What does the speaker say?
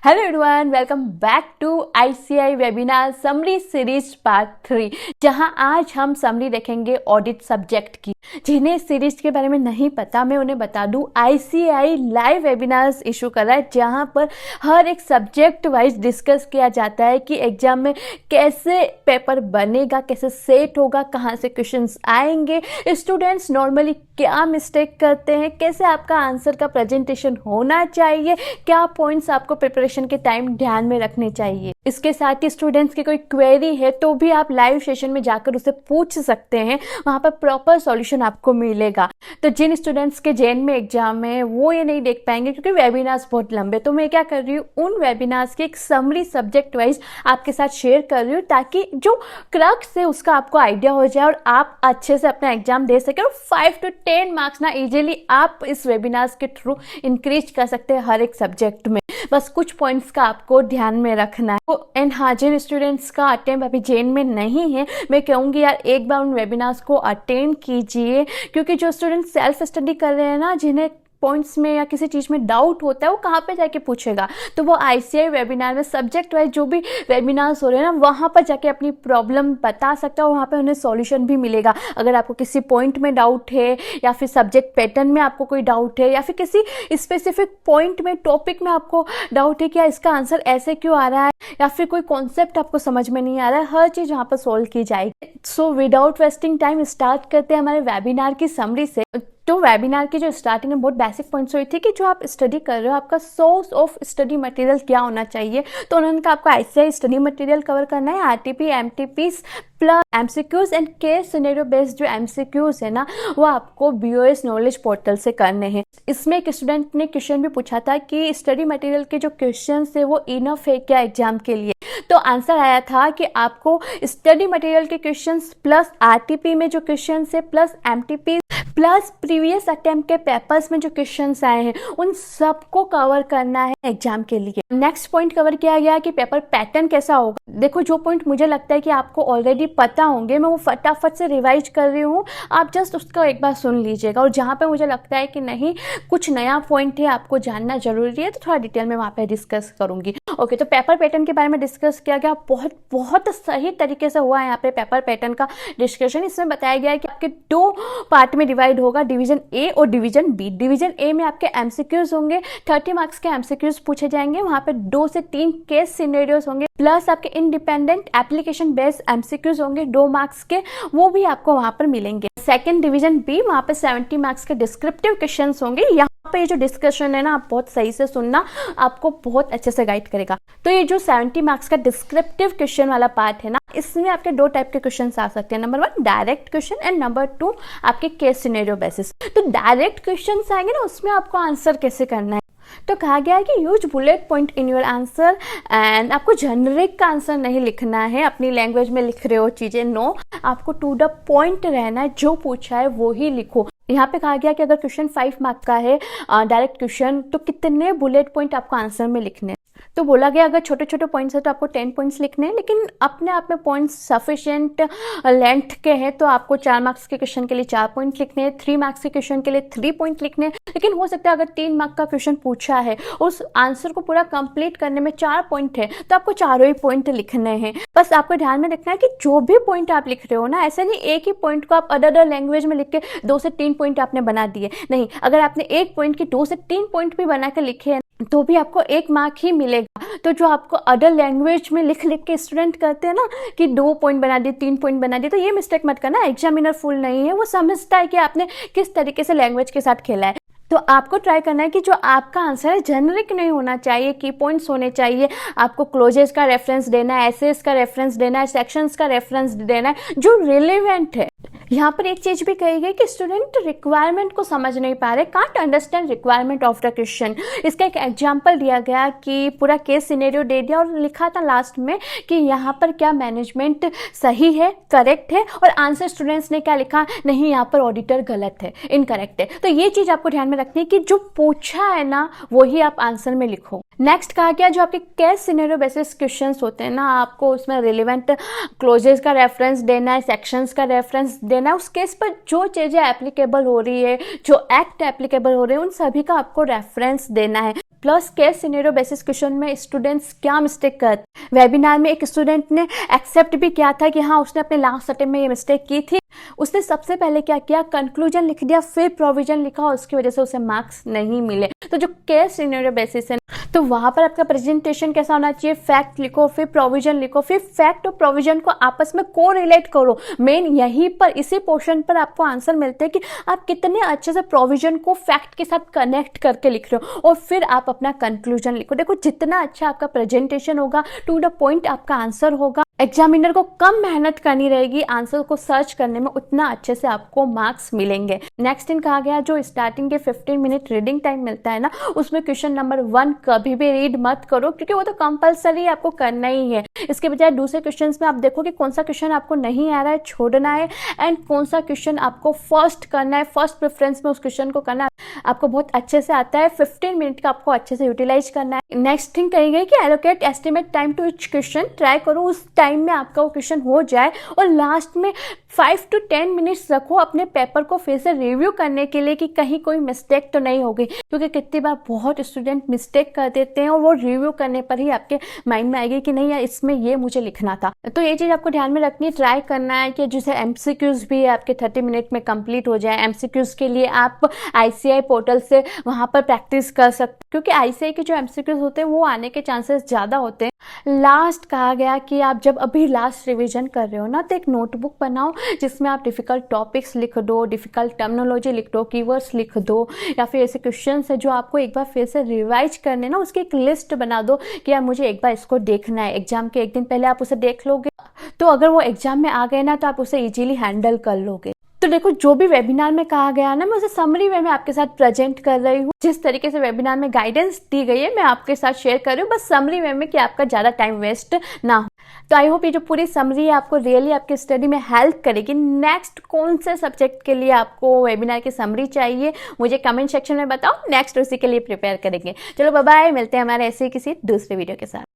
Hello everyone, welcome back to ICI webinar summary series part 3, जहां आज हम summary देखेंगे ऑडिट सब्जेक्ट की। जिन्हें इस सीरीज के बारे में नहीं पता, मैं उन्हें बता दूं, ICI लाइव वेबिनार्स इशू कर रहा है, जहां पर हर एक सब्जेक्ट वाइज डिस्कस किया जाता है कि एग्जाम में कैसे पेपर बनेगा, कैसे सेट होगा, कहां से क्वेश्चंस आएंगे, स्टूडेंट्स नॉर्मली क्या मिस्टेक करते हैं, कैसे आपका आंसर का प्रेजेंटेशन होना चाहिए, क्या पॉइंट्स आपको प्रिपरेशन के टाइम ध्यान में रखने चाहिए। इसके साथ ही स्टूडेंट्स की कोई क्वेरी है तो भी आप लाइव सेशन में जाकर उसे पूछ सकते हैं, वहां पर प्रॉपर सॉल्यूशन आपको मिलेगा। तो जिन स्टूडेंट्स के जेन में एग्जाम है वो ये नहीं देख पाएंगे क्योंकि वेबिनार्स बहुत लंबे, तो मैं क्या कर रही हूँ, उन वेबिनार्स की एक समरी सब्जेक्ट वाइज आपके साथ शेयर कर रही हूँ, ताकि जो क्रक्स है उसका आपको आइडिया हो जाए और आप अच्छे से अपना एग्जाम दे सके और 5 to 10 मार्क्स ना इजीली आप इस वेबिनार्स के थ्रू इंक्रीज कर सकते हैं हर एक सब्जेक्ट में। बस कुछ पॉइंट्स का आपको ध्यान में रखना है। एंड हाँ, जिन स्टूडेंट्स का अटेम्प्ट अभी जेन में नहीं है, मैं कहूँगी यार एक बार उन वेबिनार्स को अटेंड कीजिए, क्योंकि जो स्टूडेंट सेल्फ स्टडी कर रहे हैं ना, जिन्हें पॉइंट्स में या किसी चीज़ में डाउट होता है, वो कहाँ पे जाके पूछेगा, तो वो ICI वेबिनार में सब्जेक्ट वाइज जो भी वेबिनार्स हो रहे हैं ना, वहाँ पर जाके अपनी प्रॉब्लम बता सकता है और वहाँ पे उन्हें सॉल्यूशन भी मिलेगा। अगर आपको किसी पॉइंट में डाउट है या फिर सब्जेक्ट पैटर्न में आपको कोई डाउट है या फिर किसी स्पेसिफिक पॉइंट में, टॉपिक में आपको डाउट है कि इसका आंसर ऐसे क्यों आ रहा है या फिर कोई कॉन्सेप्ट आपको समझ में नहीं आ रहा है, हर चीज़ यहाँ पर सॉल्व की जाएगी। So without wasting time start करते हैं हमारे वेबिनार की समरी से। तो वेबिनार की जो स्टार्टिंग में बहुत बेसिक पॉइंट्स हुई थी कि जो आप स्टडी कर रहे हो, आपका सोर्स ऑफ स्टडी मटेरियल क्या होना चाहिए। तो उन्होंने कहा आपको ICI स्टडी मटेरियल कवर करना है, RTP, MTPs plus MCQs and case scenario based जो MCQs है ना, वो आपको BOS नॉलेज पोर्टल से करने हैं। इसमें एक स्टूडेंट ने क्वेश्चन भी पूछा था कि स्टडी मटेरियल के जो क्वेश्चन है वो इनफ है क्या एग्जाम के लिए। तो आंसर आया था कि आपको स्टडी मटेरियल के क्वेश्चंस प्लस RTP में जो क्वेश्चंस है plus MTP plus previous attempt के पेपर्स में जो क्वेश्चंस आए हैं उन सबको कवर करना है एग्जाम के लिए। नेक्स्ट पॉइंट कवर किया गया कि पेपर पैटर्न कैसा होगा। देखो, जो पॉइंट मुझे लगता है कि आपको ऑलरेडी पता होंगे, मैं वो फटाफट से रिवाइज कर रही हूँ, आप जस्ट उसका एक बार सुन लीजिएगा। और जहाँ पे मुझे लगता है कि नहीं, कुछ नया पॉइंट है, आपको जानना जरूरी है, तो थोड़ा डिटेल में वहाँ पे डिस्कस करूंगी। ओके, तो पेपर पैटर्न के बारे में डिस्कस किया गया, बहुत सही तरीके से हुआ है यहाँ पे पेपर पैटर्न का डिस्कशन। इसमें बताया गया है कि आपके 2 पार्ट में डिवाइड होगा, डिवीजन A और डिवीजन B। डिवीजन A में आपके MCQs होंगे, 30 मार्क्स के MCQs पूछे जाएंगे, वहाँ पे 2 से 3 केस सिनेरियोस होंगे, प्लस आपके इंडिपेंडेंट एप्लीकेशन बेस्ड MCQs होंगे 2 मार्क्स के, वो भी आपको वहाँ पर मिलेंगे। सेकेंड डिवीजन B, वहाँ पे 70 मार्क्स के डिस्क्रिप्टिव क्वेश्चन होंगे। यहाँ पे ये जो डिस्कशन है ना, आप बहुत सही से सुनना, आपको बहुत अच्छे से गाइड करेगा। तो ये जो 70 मार्क्स का डिस्क्रिप्टिव क्वेश्चन वाला पार्ट है ना, इसमें आपके 2 टाइप के क्वेश्चन आ सकते हैं। Number 1 direct question and number 2 आपके केस सिनेरियो बेसिस। तो डायरेक्ट क्वेश्चन आएंगे ना, उसमें आपको आंसर कैसे करना है। तो कहा गया है कि use bullet point in your answer and आपको जेनरिक का आंसर नहीं लिखना है, अपनी लैंग्वेज में लिख रहे हो चीजें, नो, आपको टू द पॉइंट रहना है, जो पूछा है वो ही लिखो। यहाँ पे कहा गया कि अगर क्वेश्चन 5 मार्क का है डायरेक्ट क्वेश्चन, तो कितने बुलेट पॉइंट आपको आंसर में लिखने हैं। तो बोला गया अगर छोटे छोटे पॉइंट्स है तो आपको 10 पॉइंट्स लिखने हैं, लेकिन अपने आप में पॉइंट्स सफिशिएंट लेंथ के हैं तो आपको 4 मार्क्स के क्वेश्चन के लिए 4 पॉइंट लिखने हैं, 3 मार्क्स के क्वेश्चन के लिए 3 पॉइंट लिखने हैं। लेकिन हो सकता है अगर 3 मार्क का क्वेश्चन पूछा है, उस आंसर को पूरा कंप्लीट करने में 4 पॉइंट है, तो आपको चारों ही पॉइंट लिखने हैं। बस आपको ध्यान में रखना है कि जो भी पॉइंट आप लिख रहे हो ना, ऐसे नहीं एक ही पॉइंट को आप अदर लैंग्वेज में लिख के 2 से 3 पॉइंट आपने बना दिए, नहीं, अगर आपने एक पॉइंट की 2 से 3 पॉइंट भी बना के लिखे हैं तो भी आपको 1 मार्क ही मिलेगा। तो जो आपको अदर लैंग्वेज में लिख के स्टूडेंट करते हैं ना कि 2 पॉइंट बना दिए, 3 पॉइंट बना दिए, तो ये मिस्टेक मत करना। एग्जामिनर फुल नहीं है, वो समझता है कि आपने किस तरीके से लैंग्वेज के साथ खेला है। तो आपको ट्राई करना है कि जो आपका आंसर है जेनरिक नहीं होना चाहिए, की पॉइंट्स होने चाहिए, आपको क्लोजेस का रेफरेंस देना है, एसेस का रेफरेंस देना है, सेक्शंस का रेफरेंस देना है जो रिलेवेंट है। यहाँ पर एक चीज भी कही गई कि स्टूडेंट रिक्वायरमेंट को समझ नहीं पा रहे, can't understand requirement of the question. इसका एक एग्जांपल दिया गया कि पूरा केस सिनेरियो दे दिया और लिखा था लास्ट में कि यहाँ पर क्या मैनेजमेंट सही है, करेक्ट है, और आंसर स्टूडेंट्स ने क्या लिखा, नहीं यहाँ पर ऑडिटर गलत है, इनकरेक्ट है। तो ये चीज आपको ध्यान में रखनी है कि जो पूछा है ना वही आप आंसर में लिखो। नेक्स्ट कहा गया जो आपके केस सिनेरियो बेसिस क्वेश्चंस होते हैं ना, आपको उसमें रिलेवेंट क्लोजेस का रेफरेंस देना है, सेक्शंस का रेफरेंस लेना है, उस केस पर जो चीज़ें एप्लीकेबल हो रही है, जो एक्ट एप्लीकेबल हो रहे हैं, उन सभी का आपको रेफरेंस देना है। Plus case scenario basis question में स्टूडेंट्स क्या मिस्टेक करते हैं। वेबिनार में एक स्टूडेंट ने एक्सेप्ट भी किया था कि हाँ उसने अपने लास्ट अटेम्प्ट में ये मिस्टेक की थी। उसने सबसे पहले क्या किया, कंक्लूजन लिख दिया, फिर प्रोविजन लिखा और उसकी वजह से उसे मार्क्स नहीं मिले। तो जो केस सिनेरियो बेसिस है तो वहां पर आपका प्रेजेंटेशन कैसा होना चाहिए, फैक्ट लिखो, फिर प्रोविजन लिखो, फिर फैक्ट और प्रोविजन को आपस में को रिलेट करो। मेन यहीं पर इसी पोर्शन पर आपको आंसर मिलते हैं कि आप कितने अच्छे से प्रोविजन को फैक्ट के साथ कनेक्ट करके लिख रहे हो, और फिर आप अपना कंक्लूजन लिखो। देखो जितना अच्छा आपका प्रेजेंटेशन होगा, टू द पॉइंट आपका आंसर होगा, एग्जामिनर को कम मेहनत करनी रहेगी आंसर को सर्च करने में, उतना अच्छे से आपको मार्क्स मिलेंगे। नेक्स्ट इन कहा गया जो स्टार्टिंग के 15 मिनट रीडिंग टाइम मिलता है ना, उसमें क्वेश्चन नंबर 1 कभी भी रीड मत करो, क्योंकि वो तो कंपलसरी आपको करना ही है। इसके बजाय दूसरे क्वेश्चंस में आप देखो कि कौन सा क्वेश्चन आपको नहीं आ रहा है, छोड़ना है, एंड कौन सा क्वेश्चन आपको फर्स्ट करना है, फर्स्ट प्रेफरेंस में उस क्वेश्चन को करना है, आपको बहुत अच्छे से आता है। 15 मिनट का आपको अच्छे से यूटिलाइज करना है। नेक्स्ट थिंग कही गई कि allocate estimate time to each question, try करो उस टाइम में आपका वो क्वेश्चन हो जाए, और लास्ट में 5 to 10 मिनट्स रखो अपने पेपर को फिर से रिव्यू करने के लिए कि कहीं कोई मिस्टेक तो नहीं हो गई, क्योंकि कितनी बार बहुत स्टूडेंट मिस्टेक कर देते हैं और वो रिव्यू करने पर ही आपके माइंड में आएगी कि नहीं यार इसमें ये मुझे लिखना था। तो ये चीज़ आपको ध्यान में रखनी है। ट्राई करना है कि जैसे एमसीक्यूज भी आपके 30 मिनट में कंप्लीट हो जाए। एमसीक्यूज के लिए आप आईसीआई पोर्टल से वहाँ पर प्रैक्टिस कर सकते, क्योंकि आईसीआई के जो एमसीक्यूज होते हैं वो आने के चांसेस ज़्यादा होते हैं। लास्ट कहा गया कि आप जब अभी लास्ट रिवीजन कर रहे हो ना, तो एक नोटबुक बनाओ जिसमें आप डिफिकल्ट टॉपिक्स लिख दो, डिफिकल्ट टर्मिनोलॉजी लिख दो, कीवर्ड्स लिख दो, या फिर ऐसे क्वेश्चंस है जो आपको एक बार फिर से रिवाइज करने ना, उसकी एक लिस्ट बना दो कि यार मुझे एक बार इसको देखना है। एग्जाम के एक दिन पहले आप उसे देख लोगे तो अगर वो एग्जाम में आ गए ना तो आप उसे इजीली हैंडल कर लोगे। तो देखो जो भी वेबिनार में कहा गया ना, मैं उसे समरी वे में आपके साथ प्रेजेंट कर रही हूँ। जिस तरीके से वेबिनार में गाइडेंस दी गई है मैं आपके साथ शेयर कर रही हूँ, बस समरी वे में कि आपका ज़्यादा टाइम वेस्ट ना हो। तो आई होप ये जो पूरी समरी है आपको रियली आपकी स्टडी में हेल्प करेगी। नेक्स्ट कौन से सब्जेक्ट के लिए आपको वेबिनार की समरी चाहिए मुझे कमेंट सेक्शन में बताओ, नेक्स्ट उसी के लिए प्रिपेयर करेंगे। चलो बाय बाय, मिलते हैं हमारे ऐसे किसी दूसरे वीडियो के साथ।